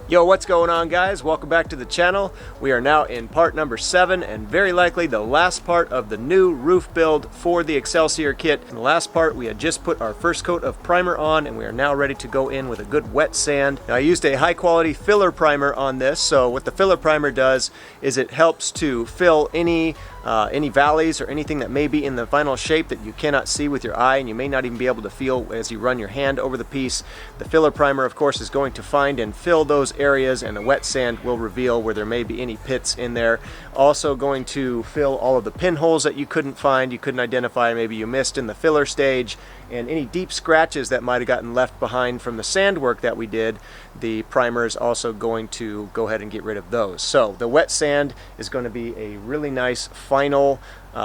Yo, what's going on, guys? Welcome back to the channel. We are now in part number 7 and very likely the last part of the new roof build for the Excelsior kit. In the last part, we had just put our first coat of primer on and we are now ready to go in with a good wet sand. Now, I used a high quality filler primer on this, so what the filler primer does is it helps to fill any valleys or anything that may be in the final shape that you cannot see with your eye and you may not even be able to feel as you run your hand over the piece. The filler primer, of course, is going to find and fill those areas, and the wet sand will reveal where there may be any pits in there. Also going to fill all of the pinholes that you couldn't find, you couldn't identify, maybe you missed in the filler stage, and any deep scratches that might have gotten left behind from the sand work that we did. The primer is also going to go ahead and get rid of those. So the wet sand is going to be a really nice final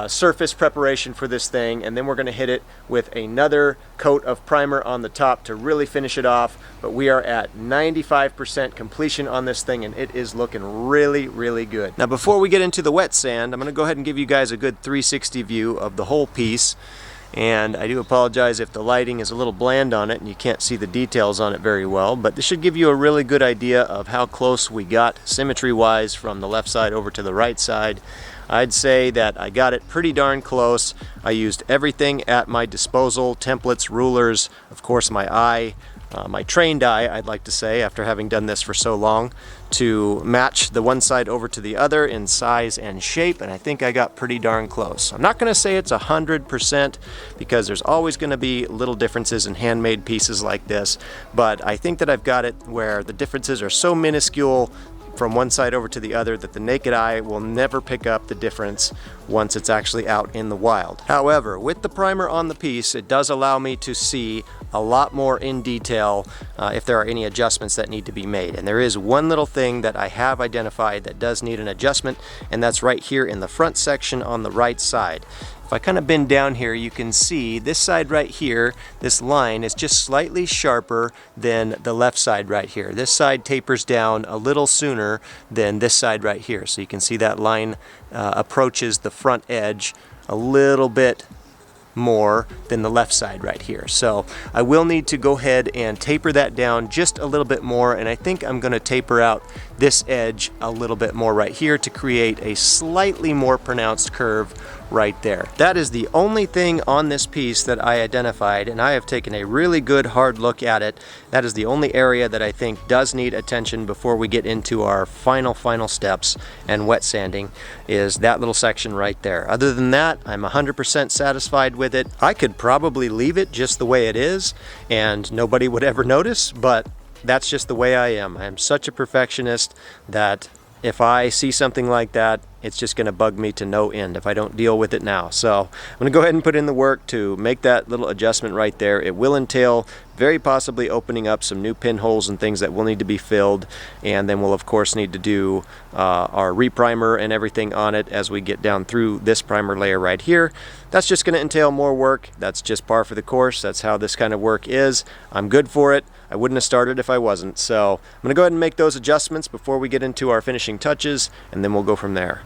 surface preparation for this thing, and then we're going to hit it with another coat of primer on the top to really finish it off. But we are at 95% completion on this thing and it is looking really, really good. Now, before we get into the wet sand, I'm going to go ahead and give you guys a good 360 view of the whole piece. And I do apologize if the lighting is a little bland on it and you can't see the details on it very well, but this should give you a really good idea of how close we got symmetry wise from the left side over to the right side. I'd say that I got it pretty darn close. I used everything at my disposal: templates, rulers, of course my eye, my trained eye, I'd like to say, after having done this for so long, to match the one side over to the other in size and shape, and I think I got pretty darn close. I'm not going to say it's 100% because there's always going to be little differences in handmade pieces like this, but I think that I've got it where the differences are so minuscule from one side over to the other that the naked eye will never pick up the difference once it's actually out in the wild. However, with the primer on the piece, it does allow me to see a lot more in detail if there are any adjustments that need to be made. And there is one little thing that I have identified that does need an adjustment, and that's right here in the front section on the right side. If I kind of bend down here, you can see this side right here, this line is just slightly sharper than the left side right here. This side tapers down a little sooner than this side right here. So you can see that line approaches the front edge a little bit more than the left side right here. So I will need to go ahead and taper that down just a little bit more, and I think I'm going to taper out this edge a little bit more right here to create a slightly more pronounced curve right there. That is the only thing on this piece that I identified, and I have taken a really good hard look at it. That is the only area that I think does need attention before we get into our final steps and wet sanding, is that little section right there. Other than that, I'm 100% satisfied with it. I could probably leave it just the way it is and nobody would ever notice, but that's just the way I am. I am such a perfectionist that if I see something like that, it's just going to bug me to no end if I don't deal with it now. So I'm going to go ahead and put in the work to make that little adjustment right there. It will entail very possibly opening up some new pinholes and things that will need to be filled, and then we'll of course need to do our reprimer and everything on it as we get down through this primer layer right here. That's just going to entail more work. That's just par for the course. That's how this kind of work is. I'm good for it. I wouldn't have started if I wasn't. So I'm going to go ahead and make those adjustments before we get into our finishing touches, and then we'll go from there.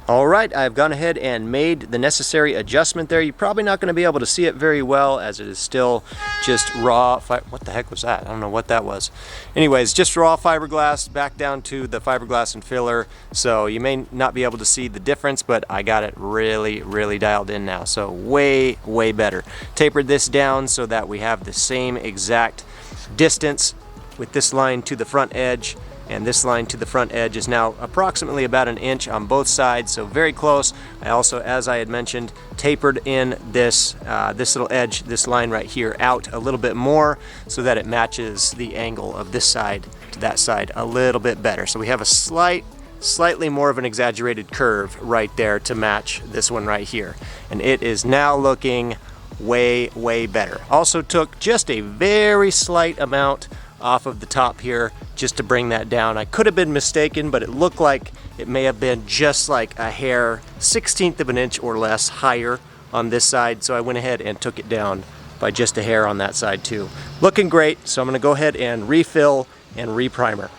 Alright, I've gone ahead and made the necessary adjustment there. You're probably not going to be able to see it very well as it is still just raw. What the heck was that? I don't know what that was. Anyways, just raw fiberglass back down to the fiberglass and filler. So you may not be able to see the difference, but I got it really, really dialed in now. So way, way better. Tapered this down so that we have the same exact distance with this line to the front edge. And this line to the front edge is now approximately about 1 inch on both sides, so very close. I also, as I had mentioned, tapered in this little edge, this line right here, out a little bit more so that it matches the angle of this side to that side a little bit better. So we have a slightly more of an exaggerated curve right there to match this one right here. And it is now looking way, way better. Also took just a very slight amount off of the top here just to bring that down. I could have been mistaken, but it looked like it may have been just like a hair, 1/16 of an inch or less higher on this side, so I went ahead and took it down by just a hair on that side too. Looking great, so I'm going to go ahead and refill and reprimer.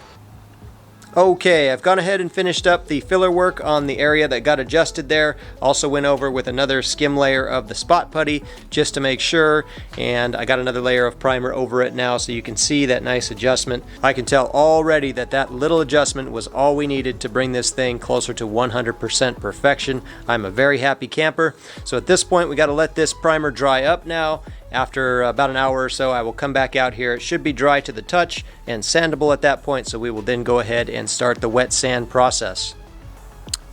Okay, I've gone ahead and finished up the filler work on the area that got adjusted there. Also went over with another skim layer of the spot putty just to make sure, and I got another layer of primer over it now so you can see that nice adjustment. I can tell already that that little adjustment was all we needed to bring this thing closer to 100% perfection. I'm a very happy camper. So at this point we got to let this primer dry up now. After about an hour or so, I will come back out here. It should be dry to the touch and sandable at that point, so we will then go ahead and start the wet sand process.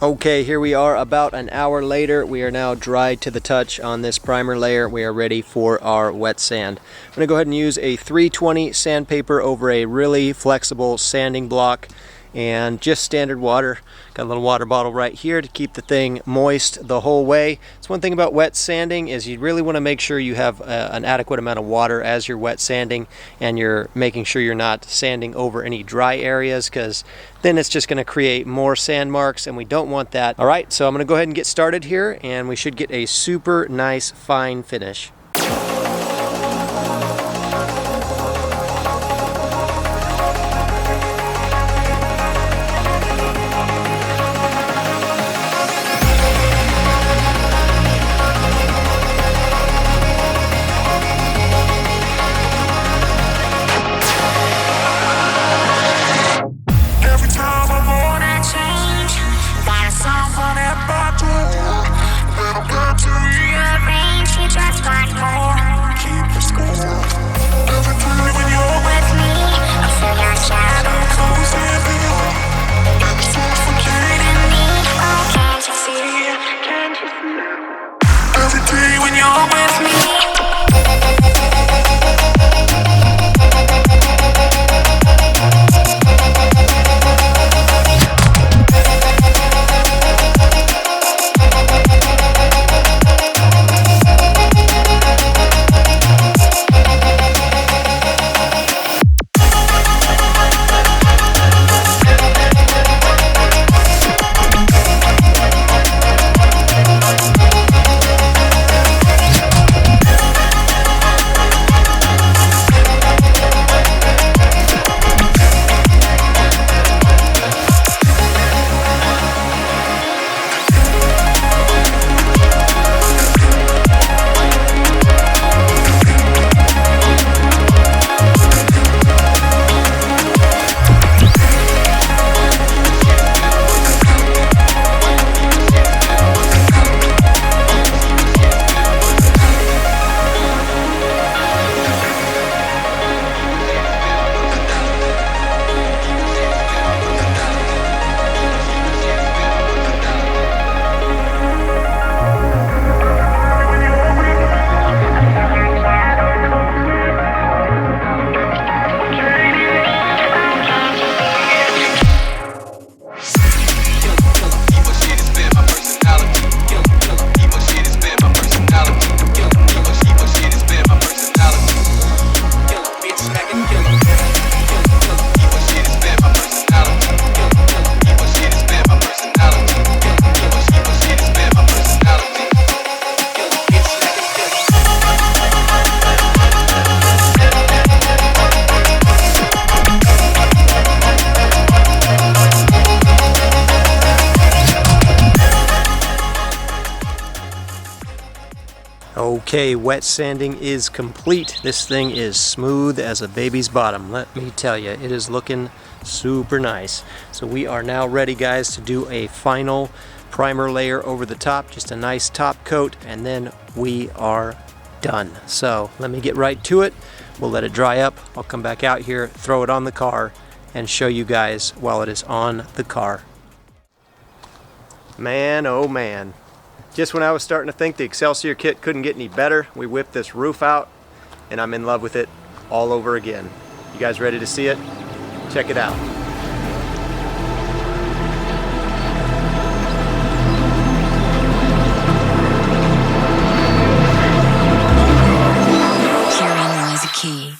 Okay, here we are about an hour later. We are now dried to the touch on this primer layer. We are ready for our wet sand. I'm going to go ahead and use a 320 sandpaper over a really flexible sanding block and just standard water. Got a little water bottle right here to keep the thing moist the whole way. It's one thing about wet sanding is you really want to make sure you have an adequate amount of water as you're wet sanding, and you're making sure you're not sanding over any dry areas, because then it's just going to create more sand marks, and we don't want that. All right, so I'm going to go ahead and get started here, and we should get a super nice fine finish. Okay, wet sanding is complete. This thing is smooth as a baby's bottom. Let me tell you, it is looking super nice. So we are now ready, guys, to do a final primer layer over the top, just a nice top coat, and then we are done. So let me get right to it. We'll let it dry up. I'll come back out here, throw it on the car, and show you guys while it is on the car. Man, oh man. Just when I was starting to think the Excelsior kit couldn't get any better, we whipped this roof out, and I'm in love with it all over again. You guys ready to see it? Check it out. Hearing was a key.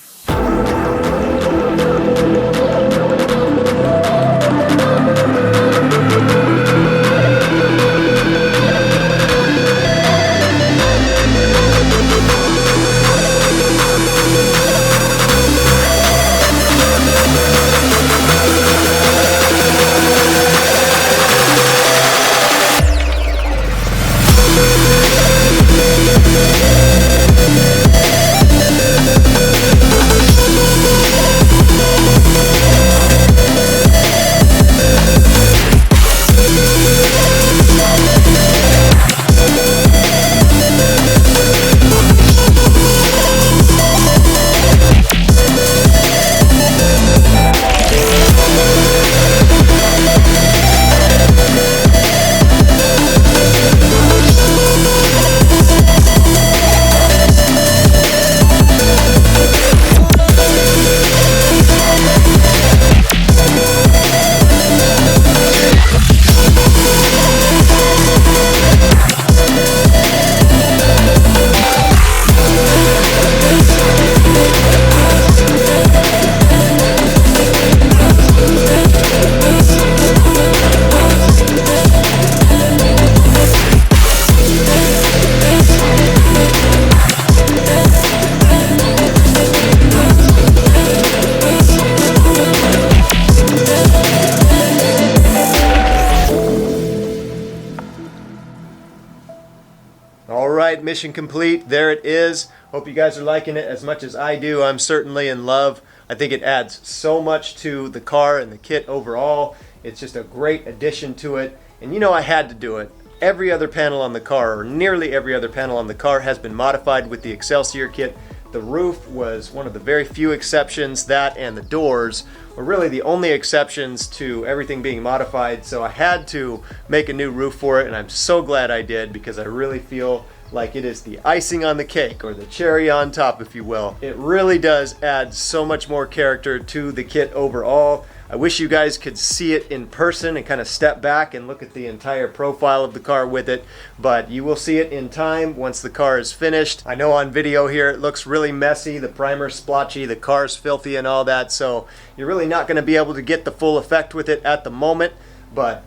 right, mission complete. There it is. Hope you guys are liking it as much as I do. I'm certainly in love. I think it adds so much to the car and the kit overall. It's just a great addition to it. And you know I had to do it. Every other panel on the car, or nearly every other panel on the car, has been modified with the Excelsior kit. The roof was one of the very few exceptions. That and the doors were really the only exceptions to everything being modified. So I had to make a new roof for it, and I'm so glad I did, because I really feel like it is the icing on the cake, or the cherry on top, if you will. It really does add so much more character to the kit overall. I wish you guys could see it in person and kind of step back and look at the entire profile of the car with it, but you will see it in time once the car is finished. I know on video here it looks really messy, the primer's splotchy, the car's filthy and all that, so you're really not going to be able to get the full effect with it at the moment, but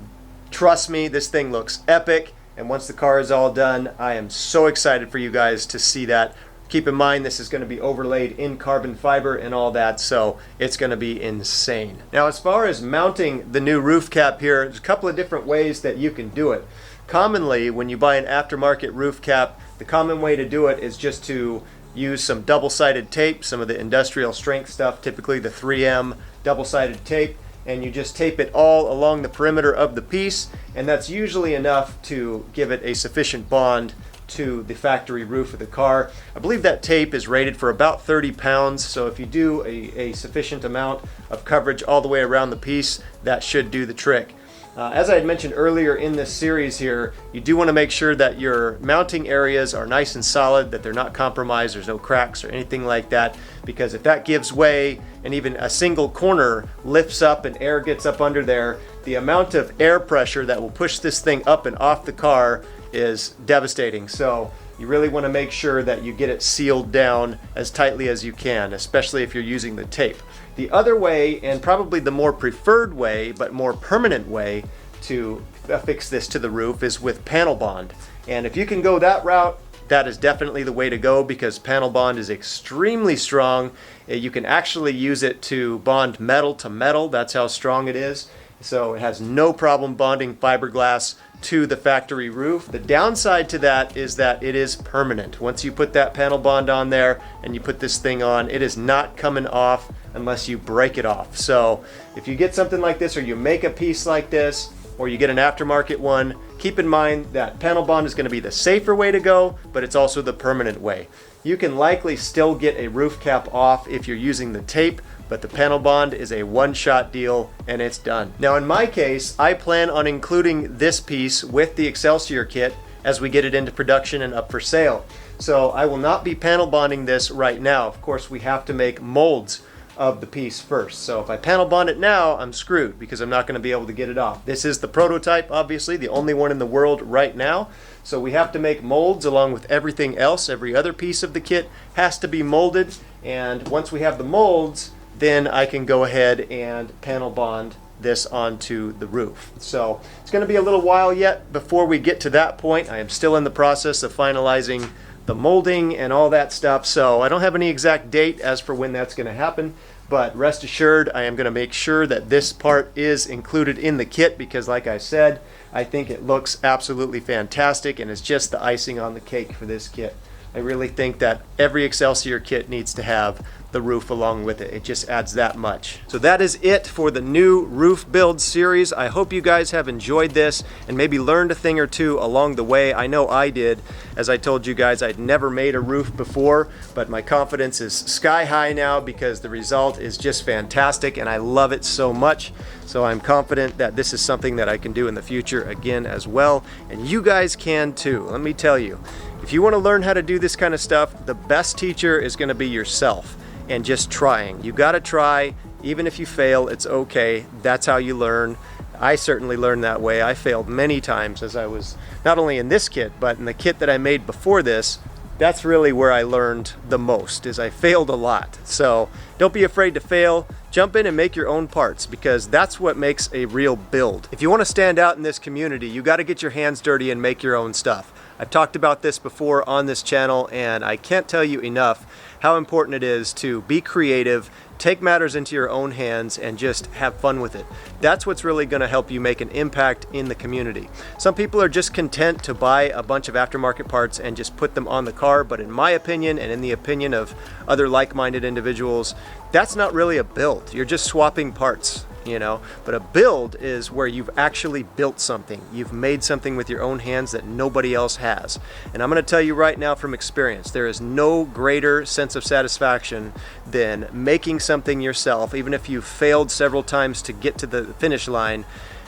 trust me, this thing looks epic, and once the car is all done, I am so excited for you guys to see that. Keep in mind, this is going to be overlaid in carbon fiber and all that, so it's going to be insane. Now, as far as mounting the new roof cap here, there's a couple of different ways that you can do it. Commonly, when you buy an aftermarket roof cap, the common way to do it is just to use some double-sided tape, some of the industrial strength stuff, typically the 3M double-sided tape, and you just tape it all along the perimeter of the piece, and that's usually enough to give it a sufficient bond to the factory roof of the car. I believe that tape is rated for about 30 pounds, so if you do a sufficient amount of coverage all the way around the piece, that should do the trick. As I had mentioned earlier in this series here, you do want to make sure that your mounting areas are nice and solid, that they're not compromised, there's no cracks or anything like that, because if that gives way and even a single corner lifts up and air gets up under there, the amount of air pressure that will push this thing up and off the car is devastating. So you really want to make sure that you get it sealed down as tightly as you can, especially if you're using the tape. The other way, and probably the more preferred way, but more permanent way to affix this to the roof, is with panel bond. And if you can go that route, that is definitely the way to go, because panel bond is extremely strong. You can actually use it to bond metal to metal. That's how strong it is. So it has no problem bonding fiberglass to the factory roof. The downside to that is that it is permanent. Once you put that panel bond on there and you put this thing on, it is not coming off unless you break it off. So if you get something like this, or you make a piece like this, or you get an aftermarket one, keep in mind that panel bond is going to be the safer way to go, but it's also the permanent way. You can likely still get a roof cap off if you're using the tape, but the panel bond is a one-shot deal and it's done. Now in my case, I plan on including this piece with the Excelsior kit as we get it into production and up for sale. So I will not be panel bonding this right now. Of course, we have to make molds of the piece first. So if I panel bond it now, I'm screwed, because I'm not going to be able to get it off. This is the prototype, obviously, the only one in the world right now. So we have to make molds along with everything else. Every other piece of the kit has to be molded, and once we have the molds, then I can go ahead and panel bond this onto the roof. So it's going to be a little while yet before we get to that point. I am still in the process of finalizing the molding and all that stuff, so I don't have any exact date as for when that's going to happen, but rest assured I am going to make sure that this part is included in the kit, because like I said, I think it looks absolutely fantastic and it's just the icing on the cake for this kit. I really think that every Excelsior kit needs to have the roof along with it. It just adds that much. So that is it for the new roof build series. I hope you guys have enjoyed this and maybe learned a thing or two along the way. I know I did. As I told you guys, I'd never made a roof before, but my confidence is sky high now because the result is just fantastic and I love it so much. So I'm confident that this is something that I can do in the future again as well, and you guys can too. Let me tell you, if you want to learn how to do this kind of stuff, the best teacher is going to be yourself and just trying. You got to try. Even if you fail, it's okay. That's how you learn. I certainly learned that way. I failed many times as I was not only in this kit, but in the kit that I made before this. That's really where I learned the most, is I failed a lot. So don't be afraid to fail. Jump in and make your own parts, because that's what makes a real build. If you want to stand out in this community, you got to get your hands dirty and make your own stuff. I've talked about this before on this channel, and I can't tell you enough how important it is to be creative, take matters into your own hands, and just have fun with it. That's what's really going to help you make an impact in the community. Some people are just content to buy a bunch of aftermarket parts and just put them on the car, but in my opinion, and in the opinion of other like-minded individuals, that's not really a build. You're just swapping parts, you know. But a build is where you've actually built something. You've made something with your own hands that nobody else has. And I'm going to tell you right now from experience, there is no greater sense of satisfaction than making something yourself. Even if you've failed several times to get to the finish line,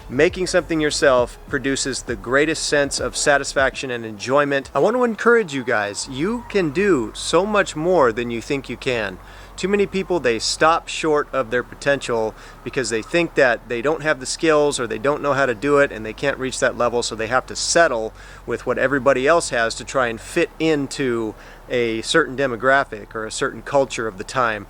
making something yourself produces the greatest sense of satisfaction and enjoyment. I want to encourage you guys, you can do so much more than you think you can. Too many people, they stop short of their potential because they think that they don't have the skills or they don't know how to do it and they can't reach that level, so they have to settle with what everybody else has to try and fit into a certain demographic or a certain culture of the time.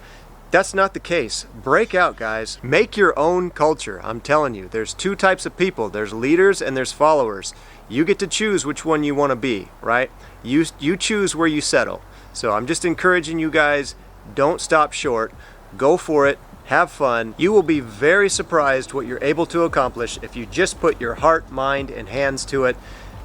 That's not the case. Break out, guys. Make your own culture. I'm telling you, there's two types of people. There's leaders and there's followers. You get to choose which one you want to be, right? You choose where you settle. So I'm just encouraging you guys, don't stop short. Go for it. Have fun. You will be very surprised what you're able to accomplish if you just put your heart, mind, and hands to it.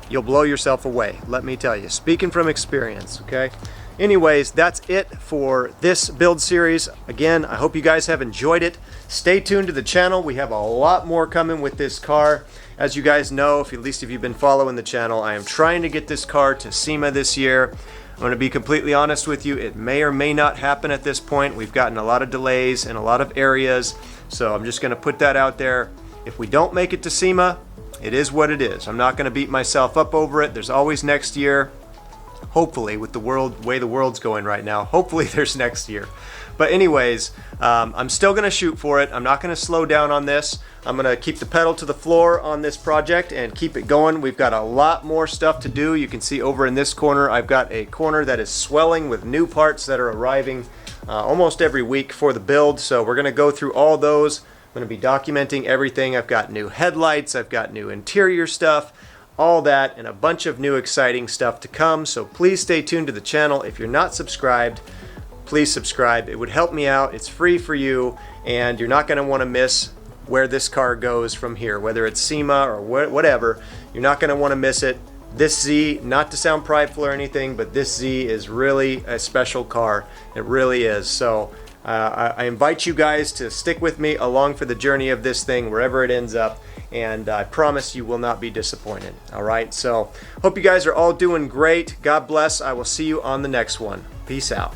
You'll blow yourself away, let me tell you. Speaking from experience, okay? Anyways, that's it for this build series. Again, I hope you guys have enjoyed it. Stay tuned to the channel. We have a lot more coming with this car. As you guys know, at least if you've been following the channel, I am trying to get this car to SEMA this year. I'm going to be completely honest with you, it may or may not happen at this point. We've gotten a lot of delays in a lot of areas, so I'm just going to put that out there. If we don't make it to SEMA, it is what it is. I'm not going to beat myself up over it. There's always next year. Hopefully, with the way the world's going right now, hopefully there's next year. But anyways, I'm still going to shoot for it. I'm not going to slow down on this. I'm going to keep the pedal to the floor on this project and keep it going. We've got a lot more stuff to do. You can see over in this corner, I've got a corner that is swelling with new parts that are arriving almost every week for the build. So we're going to go through all those. I'm going to be documenting everything. I've got new headlights. I've got new interior stuff. All that and a bunch of new exciting stuff to come. So please stay tuned to the channel. If you're not subscribed, please subscribe. It would help me out. It's free for you, and you're not going to want to miss where this car goes from here, whether it's SEMA or whatever. You're not going to want to miss it. This Z, not to sound prideful or anything, but this Z is really a special car. It really is. So I invite you guys to stick with me along for the journey of this thing, wherever it ends up, and I promise you will not be disappointed. All right, so hope you guys are all doing great. God bless. I will see you on the next one. Peace out.